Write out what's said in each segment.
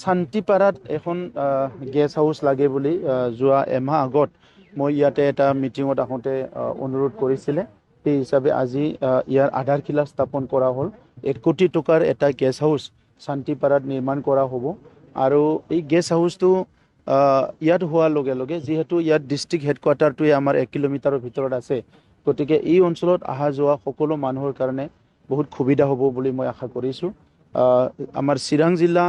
শান্তিপাৰাত এখন guest house লাগে বুলি যোৱা এমাহ আগত মই ইয়াতে এটা মিটিঙত আহোঁতে অনুৰোধ কৰিছিলে। সেই হিচাপে আজি ইয়াৰ আধাৰশিলা স্থাপন কৰা হ'ল। 1 কোটি টকাৰ এটা গেষ্ট হাউচ শান্তিপাৰাত নিৰ্মাণ কৰা হ'ব। আৰু এই গেষ্ট হাউচটো ইয়াত হোৱাৰ লগে লগে যিহেতু ইয়াত ডিষ্ট্ৰিক্ট হেডকোৱাৰ্টাৰটোৱে আমাৰ 1 কিলোমিটাৰৰ ভিতৰত আছে, গতিকে এই অঞ্চলত অহা যোৱা সকলো মানুহৰ কাৰণে বহুত সুবিধা হ'ব বুলি মই আশা কৰিছোঁ। আমাৰ চিৰাং জিলা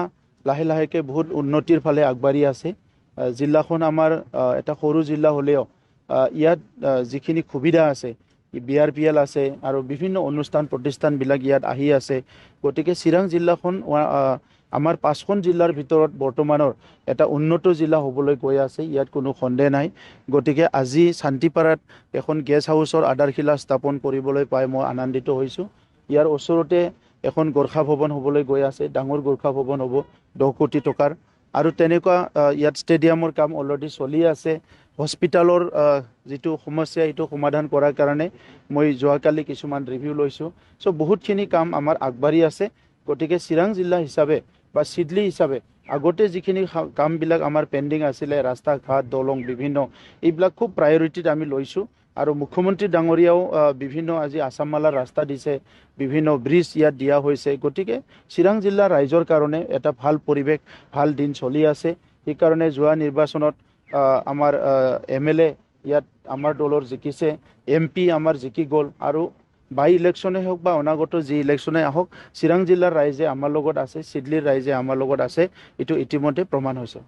লাহে লাহেকৈ বহুত উন্নতিৰ ফালে আগবাঢ়ি আছে। জিলাখন আমাৰ এটা সৰু জিলা হ'লেও ইয়াত যিখিনি সুবিধা আছে, BRPL আছে আৰু বিভিন্ন অনুষ্ঠান প্ৰতিষ্ঠানবিলাক ইয়াত আহি আছে। গতিকে চিৰাং জিলাখন আমাৰ 5খন জিলাৰ ভিতৰত বৰ্তমানৰ এটা উন্নত জিলা হ'বলৈ গৈ আছে, ইয়াত কোনো সন্দেহ নাই। গতিকে আজি শান্তিপাৰাত এখন গেষ্ট হাউচৰ আধাৰশিলা স্থাপন কৰিবলৈ পাই মই আনন্দিত হৈছোঁ। ইয়াৰ ওচৰতে এখন গোৰ্খা ভৱন হ'বলৈ গৈ আছে, ডাঙৰ গোৰ্খা ভৱন হ'ব 10 কোটি টকাৰ। আৰু তেনেকুৱা ইয়াত ষ্টেডিয়ামৰ কাম অলৰেডি চলি আছে। হস্পিটেলৰ যিটো সমস্যা এইটো সমাধান কৰাৰ কাৰণে মই যোৱাকালি কিছুমান ৰিভিউ লৈছোঁ। বহুতখিনি কাম আমাৰ আগবাঢ়ি আছে। গতিকে চিৰাং জিলা হিচাপে বা চিডলি হিচাপে আগতে যিখিনি কামবিলাক আমাৰ পেণ্ডিং আছিলে, ৰাস্তা ঘাট দলং বিভিন্ন, এইবিলাক খুব প্ৰায়ৰিটিত আমি লৈছোঁ। আৰু মুখ্যমন্ত্ৰী ডাঙৰীয়াও বিভিন্ন আজি আছামমালাৰ ৰাস্তা দিছে, বিভিন্ন ব্ৰিজ ইয়াত দিয়া হৈছে। গতিকে চিৰাং জিলাৰ ৰাইজৰ কাৰণে এটা ভাল পৰিৱেশ, ভাল দিন চলি আছে। সেইকাৰণে যোৱা নিৰ্বাচনত আমাৰ MLA ইয়াত আমাৰ দলৰ জিকিছে, MP আমাৰ জিকি গ'ল। আৰু বাই ইলেকশ্যনে হওক বা অনাগত যি ইলেকশ্যনে আহক, চিৰাং জিলাৰ ৰাইজে আমাৰ লগত আছে, চিডলিৰ ৰাইজে আমাৰ লগত আছে, এইটো ইতিমধ্যে প্ৰমাণ হৈছে।